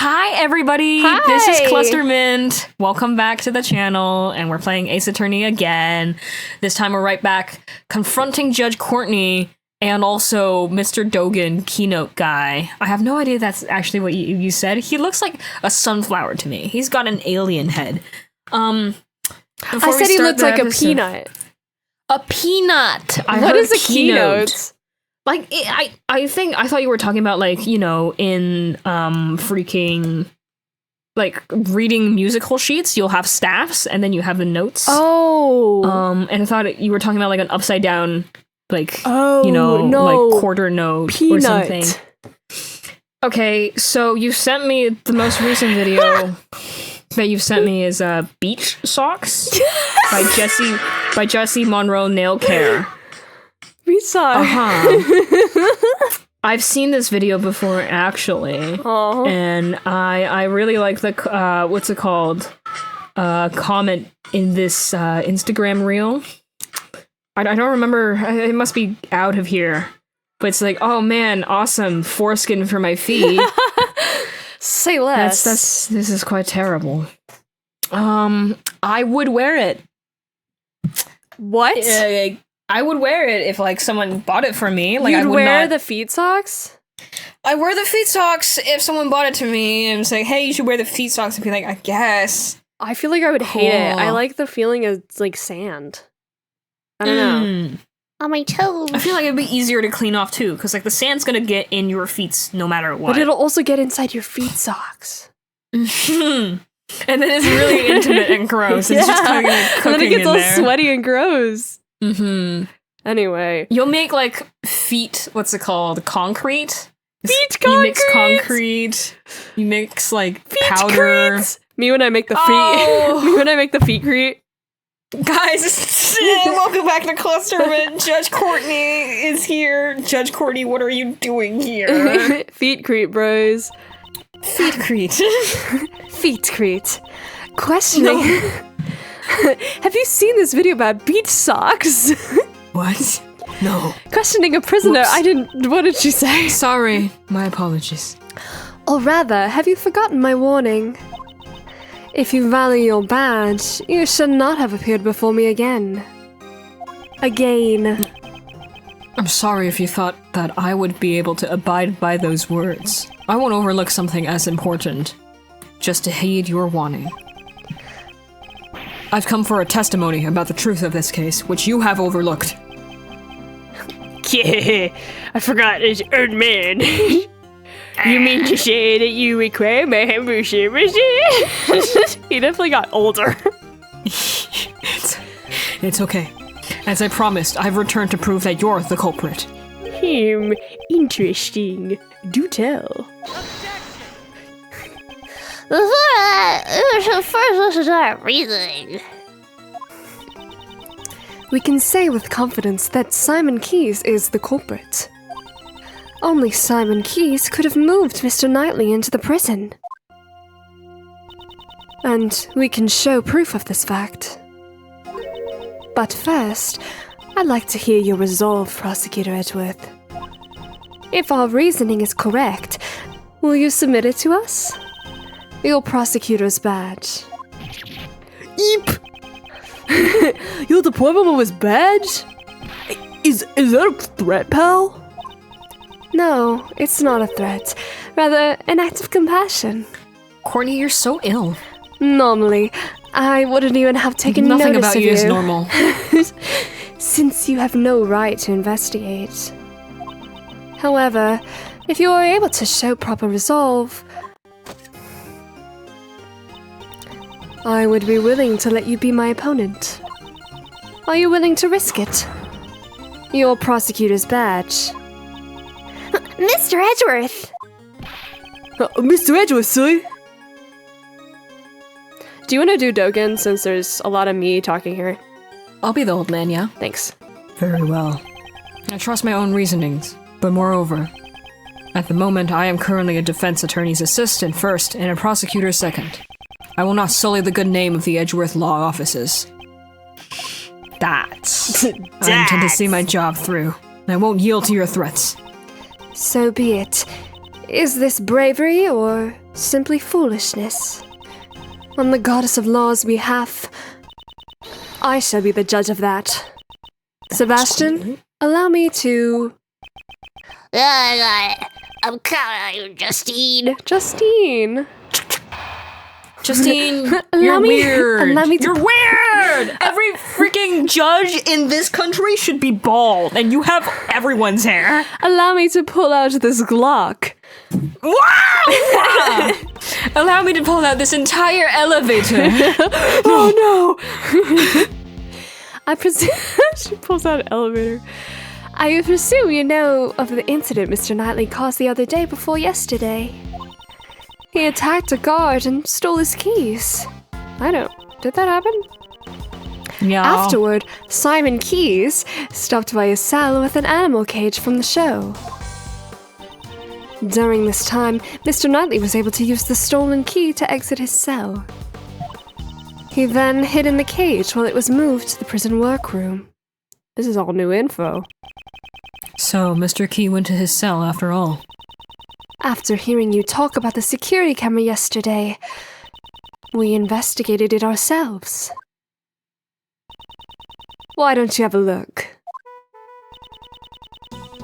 Hi, everybody. Hi. This is Clustermint. Welcome back to the channel, and we're playing Ace Attorney again. This time we're right back confronting Judge Courtney and also Mr. Dogan, keynote guy. I have no idea that's actually what you said. He looks like a sunflower to me. He's got an alien head. I said he looked like a peanut. A peanut. What is a keynote? Like, I thought you were talking about, like, you know, in, freaking, like, reading musical sheets, you'll have staffs, and then you have the notes. Oh. And I thought you were talking about, like, an upside-down, like, you know, no. like, quarter note Peanut. or something. Okay, so you sent me the most recent video that you've sent me is, Beach Socks by Jessie Monroe Nail Care. We saw. I've seen this video before, actually, and I really like the what's it called? Comment in this Instagram reel. I don't remember. It must be out of here, but it's like, oh man, awesome foreskin for my feet. Say less. This is quite terrible. I would wear it. What? I would wear it if, like, someone bought it for me. Like, You'd I would wear the feet socks? I wear the feet socks if someone bought it to me and was like, hey, you should wear the feet socks. I'd be like, I guess. I feel like I would hate it. I like the feeling of, like, sand. I don't know. On my toes. I feel like it'd be easier to clean off, too, because, like, the sand's gonna get in your feet no matter what. But it'll also get inside your feet socks. And then it's really intimate and gross. It's just kind of like cooking and then it gets all there. sweaty and gross. Mm-hmm. Anyway. You'll make, like, feet, what's it called? Concrete? Feet concrete! You mix concrete. You mix, like, feet powder. Me when I make the feet. Me when I make the feet-crete. Guys, welcome back to Clustermint. Judge Courtney is here. Judge Courtney, what are you doing here? Feet-crete, bros. Feet-crete. Feet-crete. Questioning. No. Have you seen this video about beach socks? What? No. Questioning a prisoner. Whoops. I didn't. What did she say? Sorry. My apologies. Or rather, have you forgotten my warning? If you value your badge, you should not have appeared before me again. Again. I'm sorry if you thought that I would be able to abide by those words. I won't overlook something as important, just to heed your warning. I've come for a testimony about the truth of this case, which you have overlooked. Yeah, I forgot it's old man. You mean to say that you require my humble services? He definitely got older. It's okay. As I promised, I've returned to prove that you're the culprit. Interesting. Do tell. So first, listen to our reasoning. We can say with confidence that Simon Keyes is the culprit. Only Simon Keyes could have moved Mr. Knightley into the prison. And we can show proof of this fact. But first, I'd like to hear your resolve, Prosecutor Edgeworth. If our reasoning is correct, will you submit it to us? Your prosecutor's badge. Eep! You'll deprive him of his badge? Is that a threat, pal? No, it's not a threat. Rather, an act of compassion. Courtney, you're so ill. Normally, I wouldn't even have taken Nothing notice about of you is normal. Since you have no right to investigate. However, if you are able to show proper resolve, I would be willing to let you be my opponent. Are you willing to risk it? Your prosecutor's badge. Mr. Edgeworth! Mr. Edgeworth, sir? Do you want to do Dogan, since there's a lot of me talking here? I'll be the old man, yeah? Thanks. Very well. I trust my own reasonings, but moreover, at the moment I am currently a defense attorney's assistant first and a prosecutor second. I will not sully the good name of the Edgeworth law offices. I intend to see my job through, and I won't yield to your threats. So be it. Is this bravery or simply foolishness? On the goddess of law's behalf, I shall be the judge of that. Sebastian, allow me to... I'm coming, Justine. Justine, you're weird. allow me to... You're weird! Every freaking judge in this country should be bald, and you have everyone's hair. Allow me to pull out this Glock. Wow! Allow me to pull out this entire elevator. Oh no! I presume she pulls out an elevator. I presume you know of the incident Mr. Knightley caused the other day before yesterday. He attacked a guard and stole his keys. I don't... Did that happen? Yeah. Afterward, Simon Keyes stopped by his cell with an animal cage from the show. During this time, Mr. Knightley was able to use the stolen key to exit his cell. He then hid in the cage while it was moved to the prison workroom. This is all new info. So, Mr. Key went to his cell after all. After hearing you talk about the security camera yesterday, we investigated it ourselves. Why don't you have a look?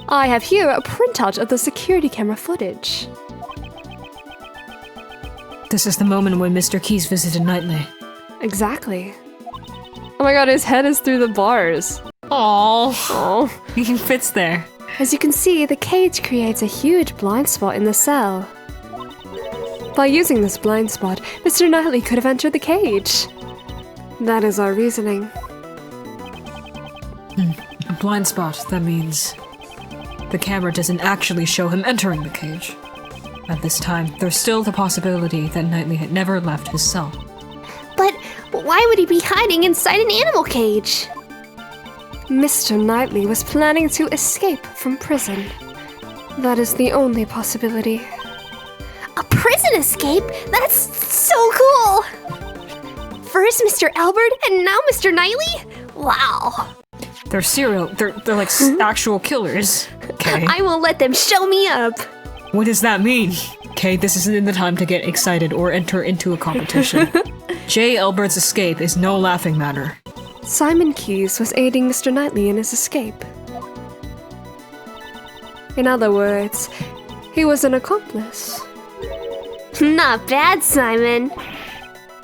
I have here a printout of the security camera footage. This is the moment when Mr. Keyes visited Knightley. Exactly. Oh my god, his head is through the bars. Oh, he fits there. As you can see, the cage creates a huge blind spot in the cell. By using this blind spot, Mr. Knightley could have entered the cage. That is our reasoning. A blind spot, that means the camera doesn't actually show him entering the cage. At this time, there's still the possibility that Knightley had never left his cell. But why would he be hiding inside an animal cage? Mr. Knightley was planning to escape from prison. That is the only possibility. A prison escape? That's so cool! First Mr. Albert and now Mr. Knightley? Wow. They're like actual killers. Okay. I won't let them show me up. What does that mean? Okay, this isn't the time to get excited or enter into a competition. J. Albert's escape is no laughing matter. Simon Keyes was aiding Mr. Knightley in his escape. In other words, he was an accomplice. Not bad, Simon.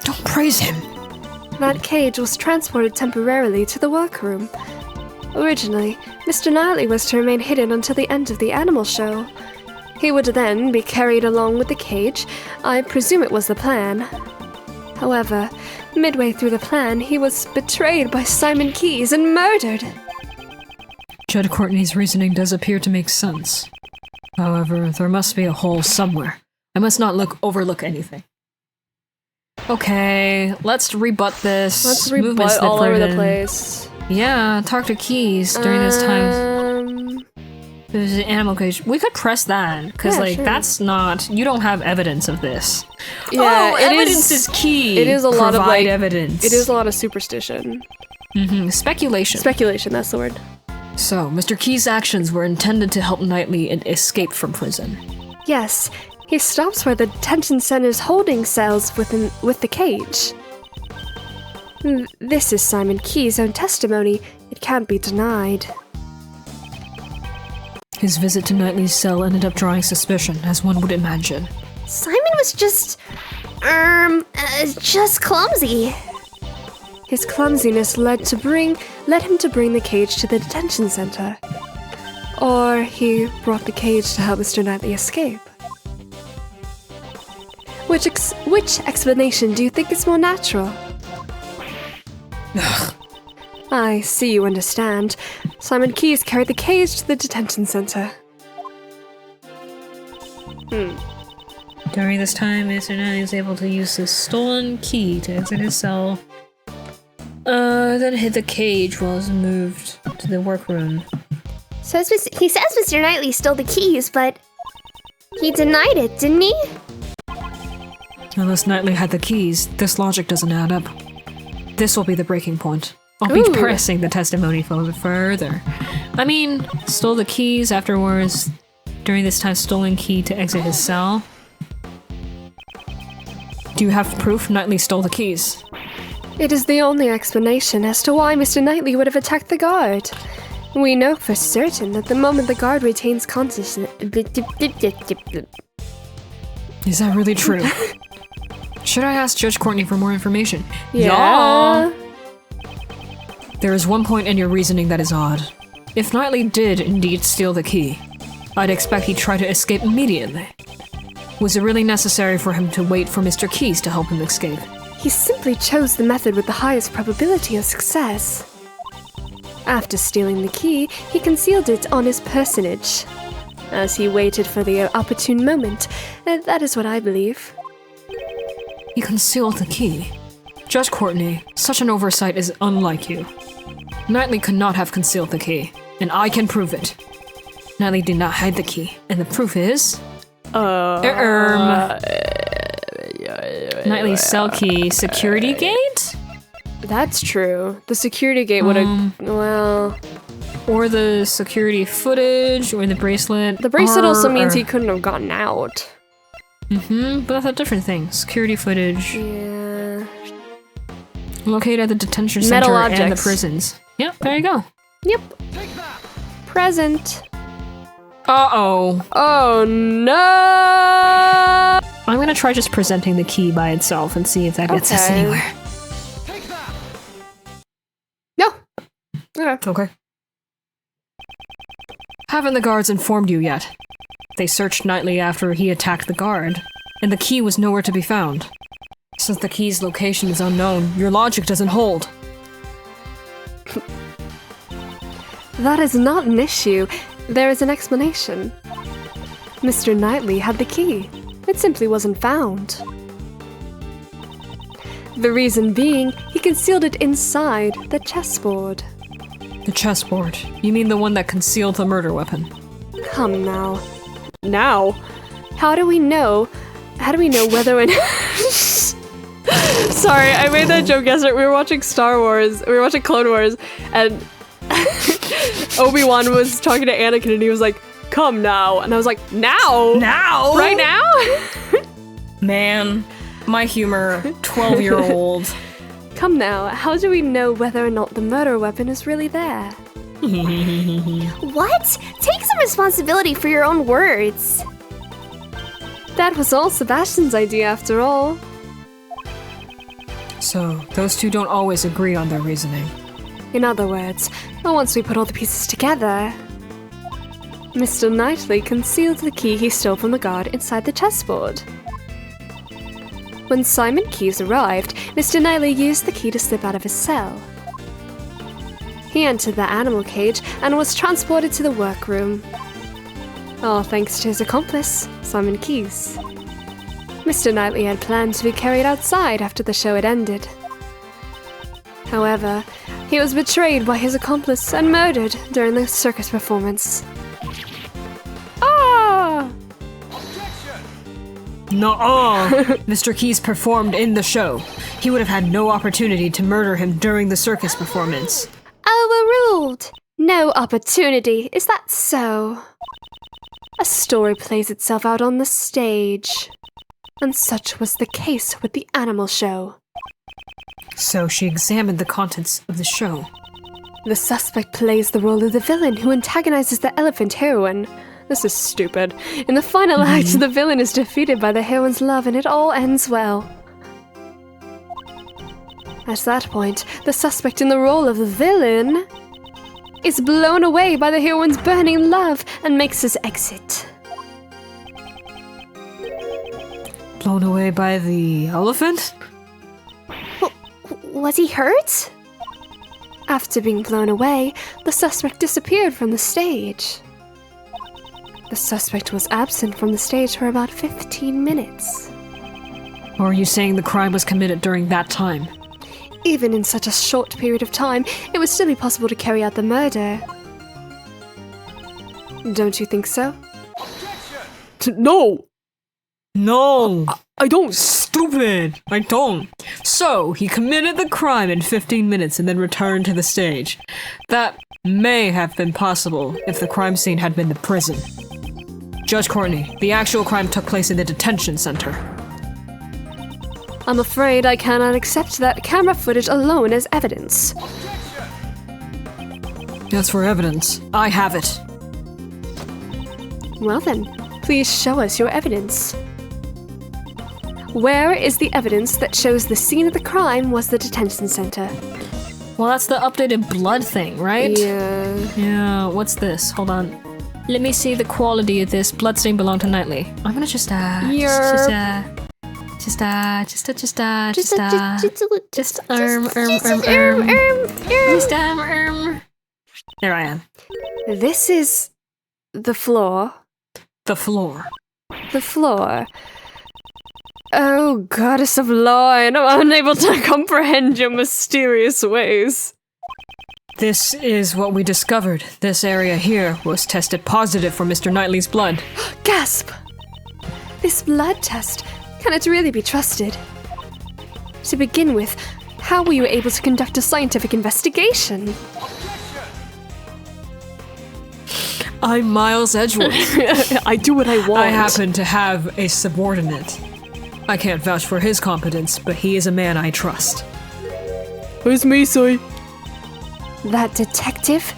Don't praise him. That cage was transported temporarily to the workroom. Originally, Mr. Knightley was to remain hidden until the end of the animal show. He would then be carried along with the cage. I presume it was the plan. However, midway through the plan, he was betrayed by Simon Keyes and murdered. Judd Courtney's reasoning does appear to make sense. However, there must be a hole somewhere. I must not overlook anything. Okay, let's rebut this. Let's rebut all over the place. Yeah, talk to Keyes during this time. There's an animal cage. We could press that, because, sure. That's not... You don't have evidence of this. Yeah, evidence is key. It is a lot of, evidence. It is a lot of superstition. Mm-hmm. Speculation. Speculation, that's the word. So, Mr. Keyes' actions were intended to help Knightley escape from prison. Yes, he stops where the detention center's holding cells with the cage. This is Simon Keyes' own testimony. It can't be denied. His visit to Knightley's cell ended up drawing suspicion, as one would imagine. Simon was just clumsy. His clumsiness led him to bring the cage to the detention center. Or he brought the cage to help Mr. Knightley escape. Which explanation do you think is more natural? I see you understand. Simon Keyes carried the cage to the detention center. During this time, Mr. Knightley was able to use his stolen key to exit his cell. Then hit the cage while it was moved to the workroom. So he says Mr. Knightley stole the keys, but he denied it, didn't he? Unless Knightley had the keys, this logic doesn't add up. This will be the breaking point. I'll be pressing the testimony further. I mean, stole the keys afterwards, During this time, stolen key to exit his cell. Do you have proof Knightley stole the keys? It is the only explanation as to why Mr. Knightley would have attacked the guard. We know for certain that the moment the guard retains consciousness... Is that really true? Should I ask Judge Courtney for more information? Yeah. There is one point in your reasoning that is odd. If Knightley did indeed steal the key, I'd expect he'd try to escape immediately. Was it really necessary for him to wait for Mr. Keys to help him escape? He simply chose the method with the highest probability of success. After stealing the key, he concealed it on his personage. As he waited for the opportune moment, that is what I believe. He concealed the key. Judge Courtney, such an oversight is unlike you. Knightley could not have concealed the key, and I can prove it. Knightley did not hide the key, and the proof is... Knightley's cell key security gate? That's true. The security gate would have... well... Or the security footage, or the bracelet. The bracelet also means he couldn't have gotten out. But that's a different thing. Security footage. Yeah. Located at the detention Metal center objects. and the prisons. Yep, there you go. Yep. Present. Uh-oh. Oh no! I'm gonna try just presenting the key by itself and see if that gets us Okay. anywhere. No. Okay. Okay. Haven't the guards informed you yet? They searched Knightley after he attacked the guard, and the key was nowhere to be found. Since the key's location is unknown, your logic doesn't hold. That is not an issue. There is an explanation. Mr. Knightley had the key. It simply wasn't found. The reason being, he concealed it inside the chessboard. The chessboard. You mean the one that concealed the murder weapon? Come now. Now? How do we know whether or not... Sorry, I made that joke yesterday. We were watching Star Wars. We were watching Clone Wars, and Obi-Wan was talking to Anakin, and he was like, "Come now," and I was like, "Now? Now? Right now?" Man, my humor, 12-year-old. Come now. How do we know whether or not the murder weapon is really there? What? Take some responsibility for your own words. That was all Sebastian's idea, after all. So, those two don't always agree on their reasoning. In other words, once we put all the pieces together, Mr. Knightley concealed the key he stole from the guard inside the chessboard. When Simon Keyes arrived, Mr. Knightley used the key to slip out of his cell. He entered the animal cage and was transported to the workroom. All thanks to his accomplice, Simon Keyes. Mr. Knightley had planned to be carried outside after the show had ended. However, he was betrayed by his accomplice and murdered during the circus performance. Ah! Nuh-uh! Mr. Keyes performed in the show. He would have had no opportunity to murder him during the circus performance. Overruled! No opportunity, is that so? A story plays itself out on the stage. And such was the case with the animal show. So she examined the contents of the show. The suspect plays the role of the villain who antagonizes the elephant heroine. This is stupid. In the final act, the villain is defeated by the heroine's love and it all ends well. At that point, the suspect in the role of the villain is blown away by the heroine's burning love and makes his exit. Blown away by the elephant? Was he hurt? After being blown away, the suspect disappeared from the stage. The suspect was absent from the stage for about 15 minutes. Or are you saying the crime was committed during that time? Even in such a short period of time, it would still be possible to carry out the murder. Don't you think so? No! No! I don't! Stupid! I don't. So, he committed the crime in 15 minutes and then returned to the stage. That may have been possible if the crime scene had been the prison. Judge Courtney, the actual crime took place in the detention center. I'm afraid I cannot accept that camera footage alone as evidence. As for evidence, I have it. Well then, please show us your evidence. Where is the evidence that shows the scene of the crime was the detention center? Well, that's the updated blood thing, right? Yeah. Yeah, what's this? Hold on. Let me see the quality of this. Bloodstain belonged to Knightley. I'm gonna just arm. There I am. This is the floor. The floor. The floor. Oh, goddess of law, I'm unable to comprehend your mysterious ways. This is what we discovered. This area here was tested positive for Mr. Knightley's blood. Gasp! This blood test, can it really be trusted? To begin with, how were you able to conduct a scientific investigation? I'm Miles Edgeworth. I do what I want. I happen to have a subordinate. I can't vouch for his competence, but he is a man I trust. Who's Miche? That detective?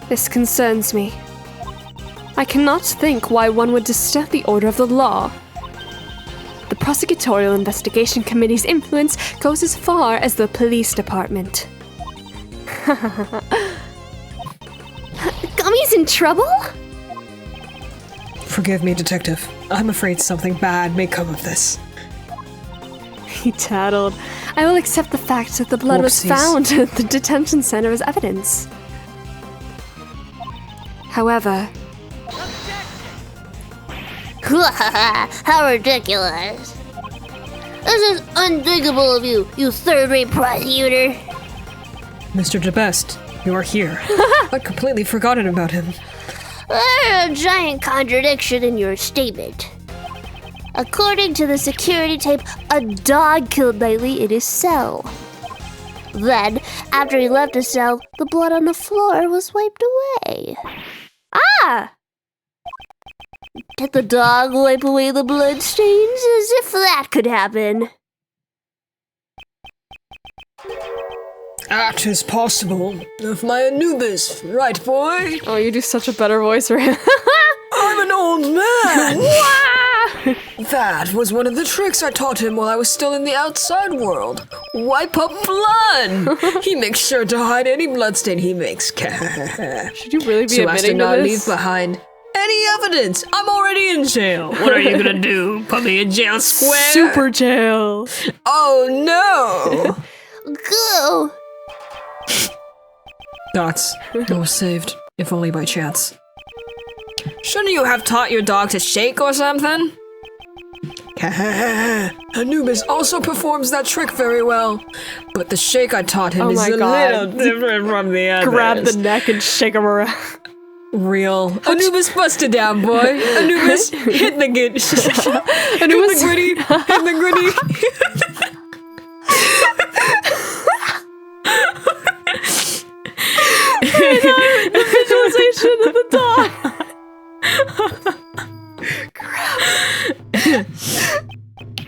This concerns me. I cannot think why one would disturb the order of the law. The Prosecutorial Investigation Committee's influence goes as far as the police department. Gummy's in trouble? Forgive me, Detective. I'm afraid something bad may come of this. He tattled. I will accept the fact that the blood was found at the detention center as evidence. However... How ridiculous. This is unthinkable of you, you third-rate prosecutor. Mr. DeBest, you are here. I'd completely forgotten about him. There's a giant contradiction in your statement. According to the security tape, a dog killed Knightley in his cell. Then, after he left his cell, the blood on the floor was wiped away. Ah! Did the dog wipe away the blood stains? As if that could happen. That is possible. Of my Anubis, right, boy? Oh, you do such a better voice for him. I'm an old man! That was one of the tricks I taught him while I was still in the outside world. Wipe up blood! He makes sure to hide any bloodstain he makes. Should you really be so as to admitting not to leave this? behind any evidence. I'm already in jail. What are you gonna do? Put me in jail square? Super jail. Oh no! Go! Dots. I was saved, if only by chance. Shouldn't you have taught your dog to shake or something? Anubis also performs that trick very well, but the shake I taught him is a little different from the others. Grab the neck and shake him around. Real. Anubis busted down, boy. Anubis, hit the grid. Anubis, hit the gritty. The visualization of the dog.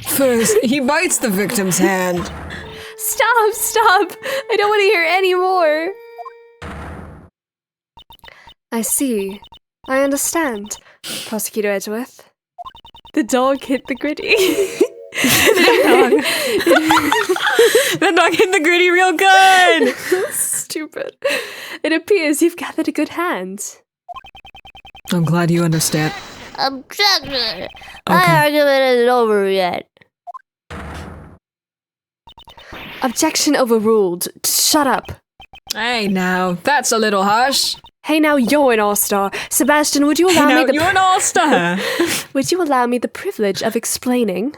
First, he bites the victim's hand. Stop! I don't want to hear any more. I see. I understand, Prosecutor Edgeworth. The dog hit the gritty. That dog hit the gritty real good! Stupid. It appears you've gathered a good hand. I'm glad you understand. Objection! My argument isn't over yet. Objection overruled. Shut up. Hey now, that's a little harsh. Hey now, you're an all-star. Sebastian, would you allow me the you're an all-star. Would you allow me the privilege of explaining?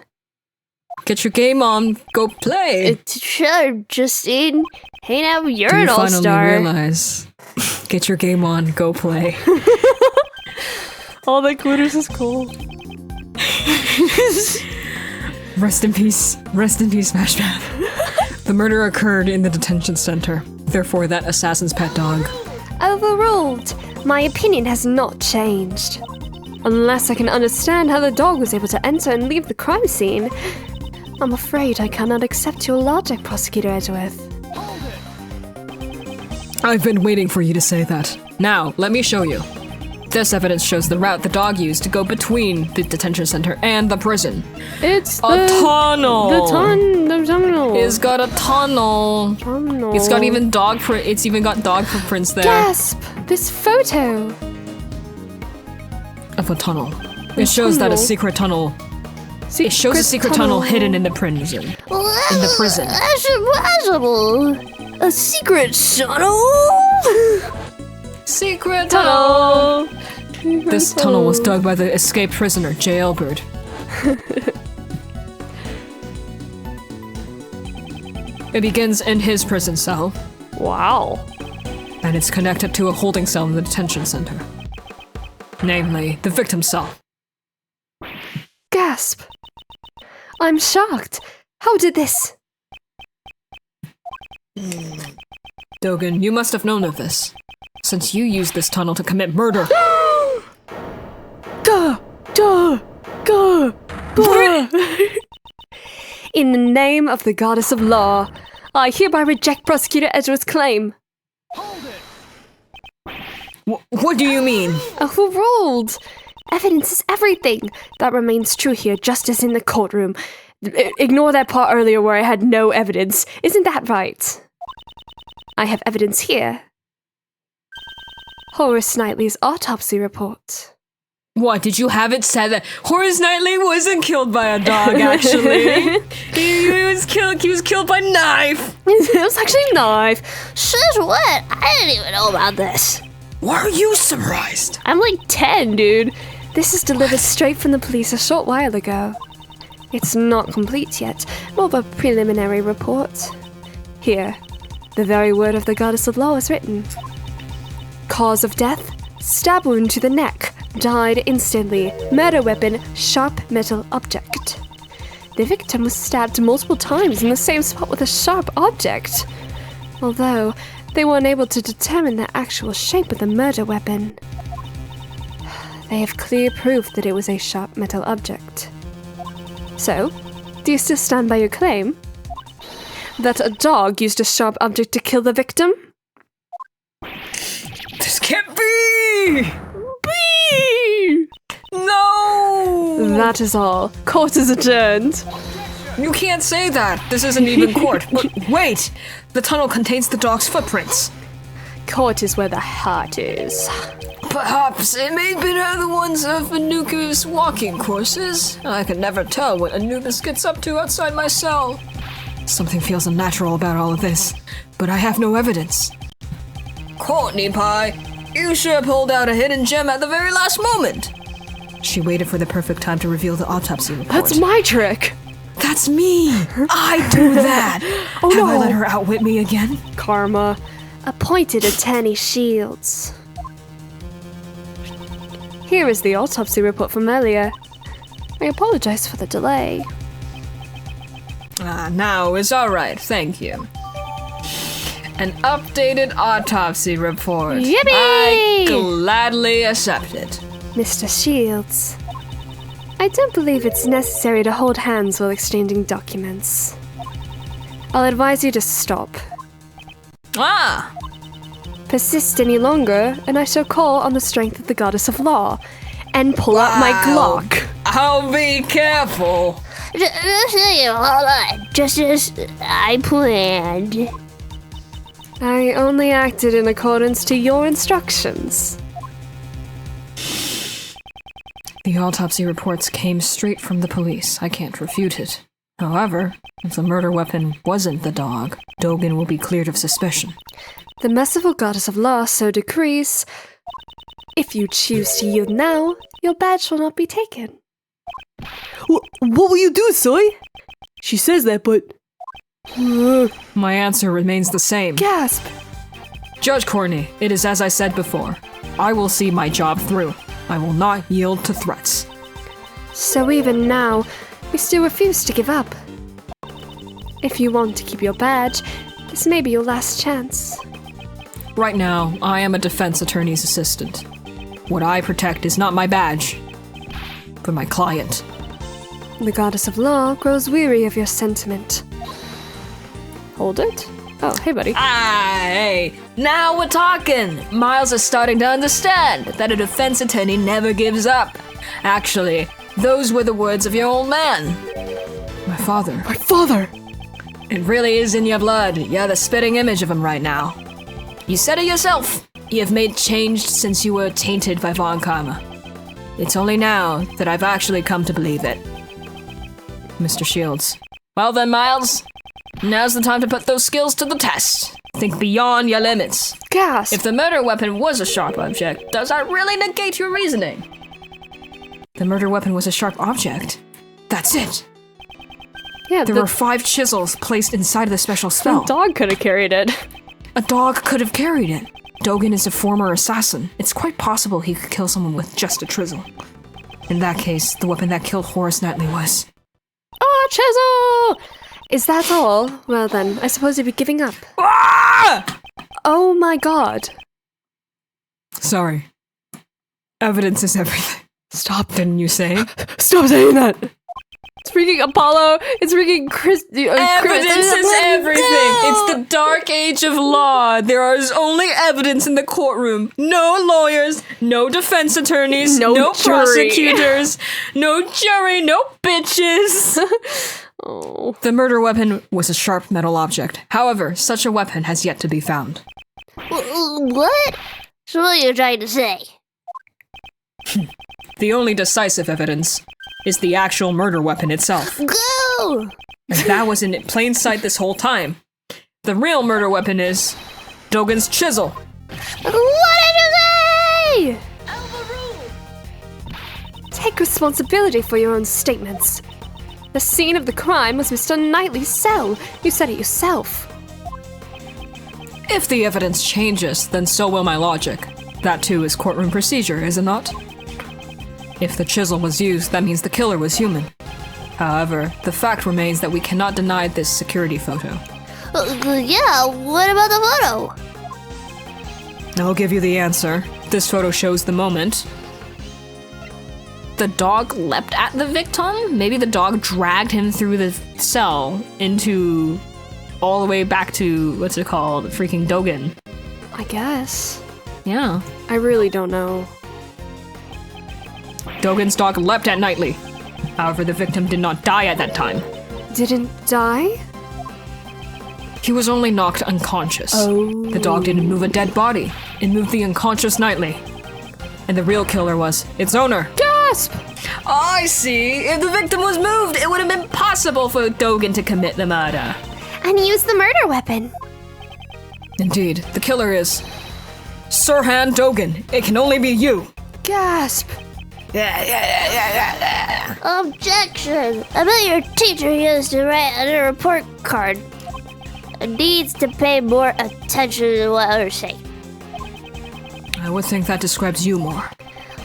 Get your game on, go play. Sure, Justine. Hey now, you're Do an you all-star. finally realize? Get your game on, go play. All that glitters is gold. Rest in peace, Smashman. The murder occurred in the detention center. Therefore, that assassin's pet dog. Overruled. My opinion has not changed. Unless I can understand how the dog was able to enter and leave the crime scene, I'm afraid I cannot accept your logic, Prosecutor Edgeworth. I've been waiting for you to say that. Now, let me show you. This evidence shows the route the dog used to go between the detention center and the prison. It's a tunnel. The tunnel. It's got a tunnel. It's got even It's even got dog footprints there. Gasp! This photo of a tunnel. It shows that a secret tunnel. It shows a secret tunnel hidden in the prison. In the prison. That's impossible. A secret tunnel. Secret tunnel! This tunnel was dug by the escaped prisoner, Jailbird. It begins in his prison cell. Wow. And it's connected to a holding cell in the detention center. Namely, the victim's cell. Gasp! I'm shocked. How did this? Dogen, you must have known of this, since you used this tunnel to commit murder. In the name of the goddess of law, I hereby reject Prosecutor Edgeworth's claim. What do you mean? Overruled! Evidence is everything. That remains true here, just as in the courtroom. Ignore that part earlier where I had no evidence. Isn't that right? I have evidence here. Horace Knightley's autopsy report. What, did you have it said that Horace Knightley wasn't killed by a dog, actually? he was killed by knife! It was actually a knife. Shit, what? I didn't even know about this. Why are you surprised? I'm like 10, dude. This is delivered straight from the police a short while ago. It's not complete yet, more of a preliminary report. Here, the very word of the goddess of law is written. Cause of death, stab wound to the neck, died instantly, murder weapon, sharp metal object. The victim was stabbed multiple times in the same spot with a sharp object, although they were unable to determine the actual shape of the murder weapon. They have clear proof that it was a sharp metal object. So, do you still stand by your claim? That a dog used a sharp object to kill the victim? This can't be! No! That is all. Court is adjourned. You can't say that. This isn't even court. But wait! The tunnel contains the dog's footprints. Court is where the heart is. Perhaps it may be the ones of Anubi's walking courses. I can never tell what Anubis gets up to outside my cell. Something feels unnatural about all of this, but I have no evidence. Courtney Pie, you sure pulled out a hidden gem at the very last moment. She waited for the perfect time to reveal the autopsy report. That's my trick! That's me! I do that! Oh, have no. I let her outwit me again? Karma. Appointed Attorney Shields. Here is the autopsy report from earlier. I apologize for the delay. Now it's alright, thank you. An updated autopsy report. Yippee! I gladly accept it. Mr. Shields, I don't believe it's necessary to hold hands while exchanging documents. I'll advise you to stop. Persist any longer, and I shall call on the strength of the goddess of law, and pull out my Glock. I'll be careful. Hold on. Just as I planned. I only acted in accordance to your instructions. The autopsy reports came straight from the police. I can't refute it. However, if the murder weapon wasn't the dog, Dogen will be cleared of suspicion. The merciful goddess of law so decrees. If you choose to yield now, your badge will not be taken. What will you do, Soy? She says that, but... My answer remains the same. Gasp! Judge Courtney, it is as I said before. I will see my job through. I will not yield to threats. So even now, you still refuse to give up. If you want to keep your badge, this may be your last chance. Right now, I am a defense attorney's assistant. What I protect is not my badge, for my client. The goddess of law grows weary of your sentiment. Hold it. Oh, hey, buddy. Hey, now we're talking. Miles is starting to understand that a defense attorney never gives up. Actually, those were the words of your old man. My father. My father! It really is in your blood. You're the spitting image of him right now. You said it yourself. You have made change since you were tainted by Von Karma. It's only now that I've actually come to believe it. Mr. Shields. Well then, Miles. Now's the time to put those skills to the test. Think beyond your limits. Gasp! If the murder weapon was a sharp object, does that really negate your reasoning? The murder weapon was a sharp object. That's it. Yeah, There were 5 chisels placed inside the special the spell. dog could have carried it. A dog could have carried it. Dogen is a former assassin. It's quite possible he could kill someone with just a chisel. In that case, the weapon that killed Horace Knightley was... Oh, chisel! Is that all? Well then, I suppose you'd be giving up. Ah! Oh my god. Sorry. Evidence is everything. Stop. Didn't you say? Stop saying that! It's freaking Apollo. It's freaking Chris. Evidence is everything. It's the dark age of law. There is only evidence in the courtroom. No lawyers, no defense attorneys, No no jury. prosecutors, no jury, no bitches. Oh. The murder weapon was a sharp metal object. However, such a weapon has yet to be found. What? So what are you trying to say? The only decisive evidence is the actual murder weapon itself. Go! And that was in plain sight this whole time. The real murder weapon is Dogen's chisel. What did you say? Take responsibility for your own statements. The scene of the crime was Mr. Knightley's cell. You said it yourself. If the evidence changes, then so will my logic. That too is courtroom procedure, is it not? If the chisel was used, that means the killer was human. However, the fact remains that we cannot deny this security photo. Yeah, what about the photo? I'll give you the answer. This photo shows the moment. The dog leapt at the victim? Maybe the dog dragged him through the cell into all the way back to, what's it called, freaking Dogen. I guess. Yeah. I really don't know. Dogen's dog leapt at Knightley. However, the victim did not die at that time. Didn't die? He was only knocked unconscious. Oh. The dog didn't move a dead body. It moved the unconscious Knightley. And the real killer was its owner. Gasp! I see. If the victim was moved, it would have been possible for Dogen to commit the murder. And use the murder weapon. Indeed, the killer is Sirhan Dogen. It can only be you. Gasp! Objection! I bet your teacher used to write on a report card. Needs to pay more attention to what I say. I would think that describes you more.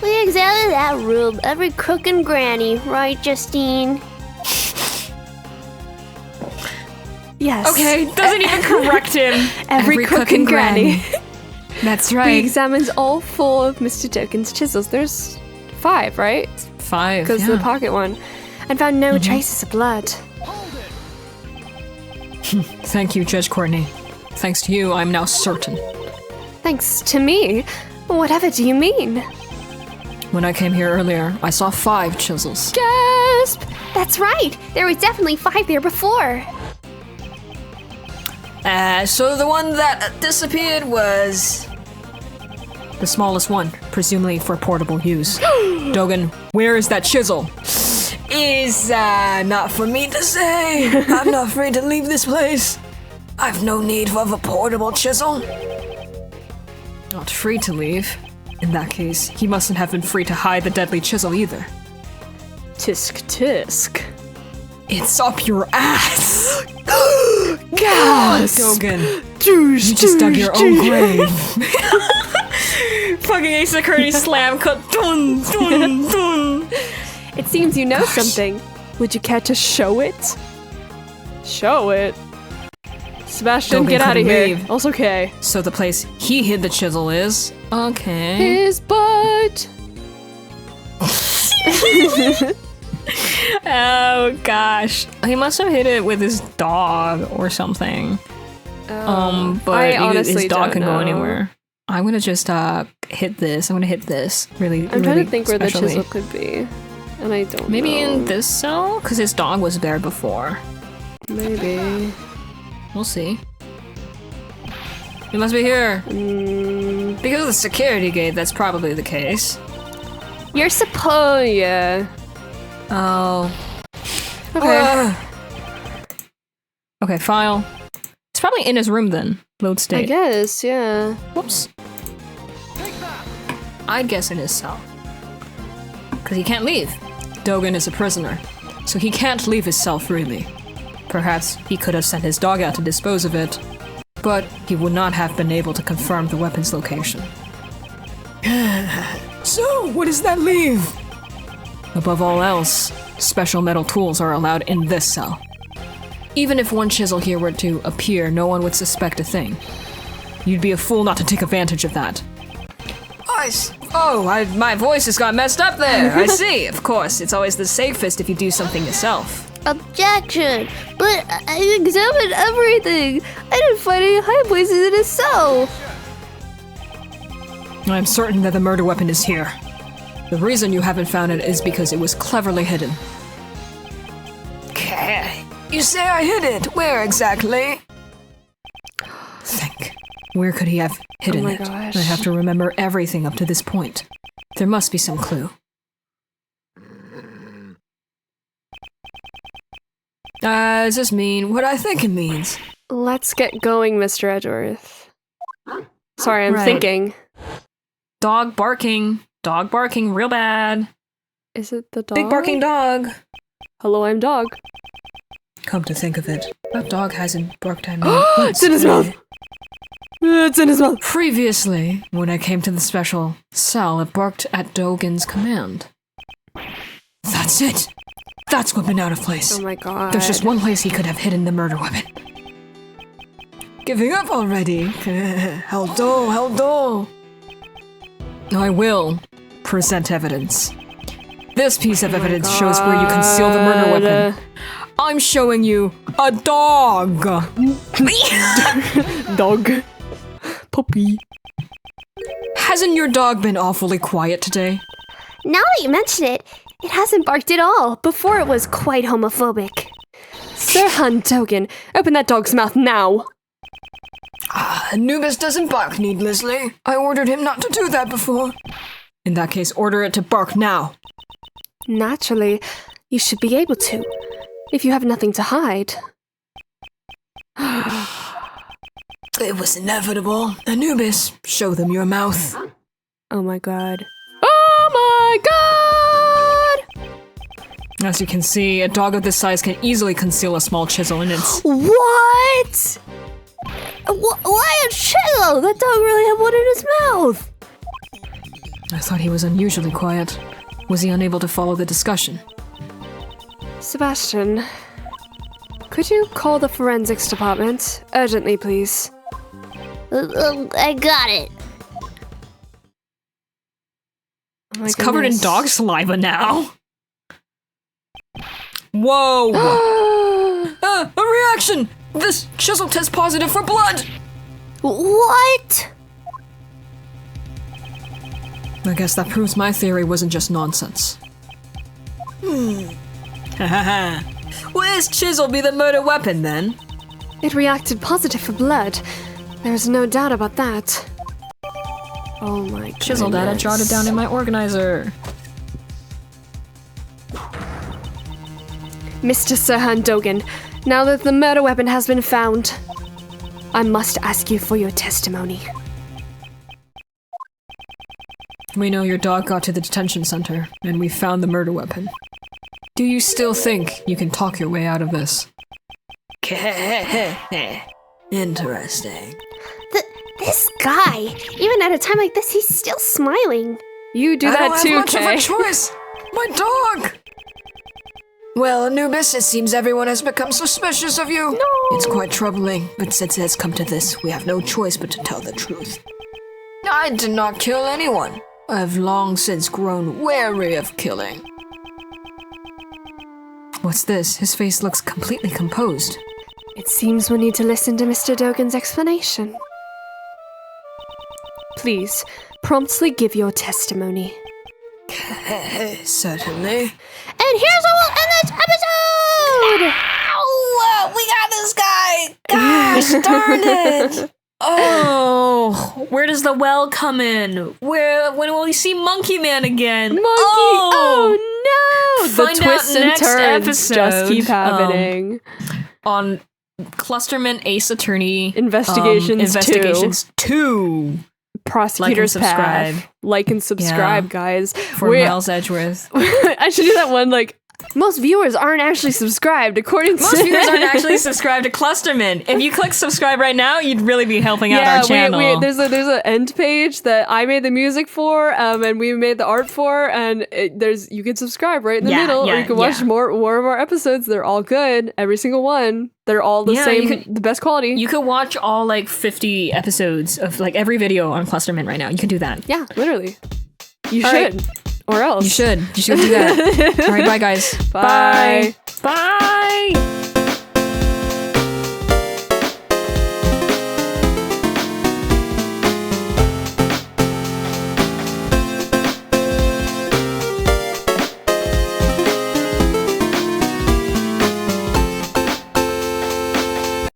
We examined that room, every crook and granny, right, Justine? Yes. Okay, doesn't even correct him. Every cook and granny. That's We right. examined all 4 of Mr. Dogen's chisels. There's 5, right? 5. Because the pocket one. And found no traces of blood. Thank you, Judge Courtney. Thanks to you, I'm now certain. Thanks to me? Whatever do you mean? When I came here earlier, I saw 5 chisels. Gasp! That's right! There was definitely 5 there before. So the one that disappeared was the smallest one, presumably for portable use. Dogen, where is that chisel? Is not for me to say. I'm not free to leave this place. I've no need of a portable chisel. Not free to leave. In that case, he mustn't have been free to hide the deadly chisel either. Tisk tisk. It's up your ass! Gasp! Dogen, Douche, you just dug douche, your own douche. grave. Fucking Ace Attorney slam cut. Dun, dun, dun. It seems you know something. Would you care to show it? Show it? Sebastian, Dogen get out of couldn't here. leave. Also okay. So the place he hid the chisel is... Okay. His butt! Oh gosh, he must have hit it with his dog or something. But his dog can go anywhere. I'm gonna just hit this. I'm gonna hit this. Really, I'm trying to think where the specially. chisel could be, and I don't. Maybe know. in this cell, because his dog was there before. Maybe. We'll see. He must be here. Because of the security gate, that's probably the case. You're supposed, yeah. Oh. Okay. Okay, file. It's probably in his room then. Load I state. guess, yeah. Whoops. I'd guess in his cell. Because he can't leave. Dogen is a prisoner, so he can't leave his cell freely. Perhaps he could have sent his dog out to dispose of it, but he would not have been able to confirm the weapon's location. So, what does that leave? Above all else, special metal tools are allowed in this cell. Even if one chisel here were to appear, no one would suspect a thing. You'd be a fool not to take advantage of that. My voice has got messed up there. I see, of course. It's always the safest if you do something yourself. Objection! But I examined everything! I didn't find any high places in his cell! I'm certain that the murder weapon is here. The reason you haven't found it is because it was cleverly hidden. Okay. You say I hid it. Where exactly? Think. Where could he have hidden it? Gosh. I have to remember everything up to this point. There must be some clue. Does this mean what I think it means? Let's get going, Mr. Edgeworth. Sorry, I'm thinking. Dog barking. Dog barking real bad. Is it the dog? Big barking dog. Hello, I'm dog. Come to think of it, that dog hasn't barked at me. It's in his mouth! It's in his mouth! Previously, when I came to the special cell, it barked at Dogen's command. That's it! That's what been out of place. Oh my god. There's just one place he could have hidden the murder weapon. Giving up already? How dull. I will present evidence. This piece of evidence shows where you conceal the murder weapon. I'm showing you a dog! Dog. Puppy. Hasn't your dog been awfully quiet today? Now that you mention it, it hasn't barked at all. Before it was quite homophobic. Sir Dogen, open that dog's mouth now! Anubis doesn't bark needlessly. I ordered him not to do that before. In that case, order it to bark now. Naturally, you should be able to, if you have nothing to hide. It was inevitable. Anubis, show them your mouth. Oh my god. Oh my god! As you can see, a dog of this size can easily conceal a small chisel in its... What? Why a chisel? That dog really had one in his mouth. I thought he was unusually quiet. Was he unable to follow the discussion? Sebastian, could you call the forensics department? Urgently, please. I got it. Oh my It's covered in goodness. dog saliva now. Whoa! A reaction! This chisel tests positive for blood! What? I guess that proves my theory wasn't just nonsense. Will this chisel be the murder weapon then? It reacted positive for blood. There's no doubt about that. Oh my god. Chisel data jotted down in my organizer. Mr. Sir Dogen, now that the murder weapon has been found, I must ask you for your testimony. We know your dog got to the detention center, and we found the murder weapon. Do you still think you can talk your way out of this? Interesting. This guy, even at a time like this, he's still smiling. You do I that don't too, have much of Kay. a choice. My dog. Well, Anubis, it seems everyone has become suspicious of you. No. It's quite troubling, but since it has come to this, we have no choice but to tell the truth. I did not kill anyone. I have long since grown wary of killing. What's this? His face looks completely composed. It seems we need to listen to Mr. Dogen's explanation. Please, promptly give your testimony. Certainly. And here's how we'll end this episode! Ow! We got this guy! Gosh darn it! Oh, where does the well come in? When will we see Monkey Man again? Monkey! Oh no! Find the twists out and next turns episode, just keep happening. On Clusterman Ace Attorney Investigations 2. Prosecutor's Path. Like and subscribe, guys. For Miles Edgeworth. I should do that one, like, most viewers aren't actually subscribed, according to... Most viewers aren't actually subscribed to Clusterman. If you click subscribe right now, you'd really be helping out our channel. There's an end page that I made the music for, and we made the art for, and you can subscribe right in the middle, or you can watch more of our episodes. They're all good, every single one. They're all the same, the best quality. You could watch all, like, 50 episodes of, like, every video on Clusterman right now. You can do that. Yeah, literally. You should. Right. Or else. You should do that. All right, bye, guys. Bye. Bye.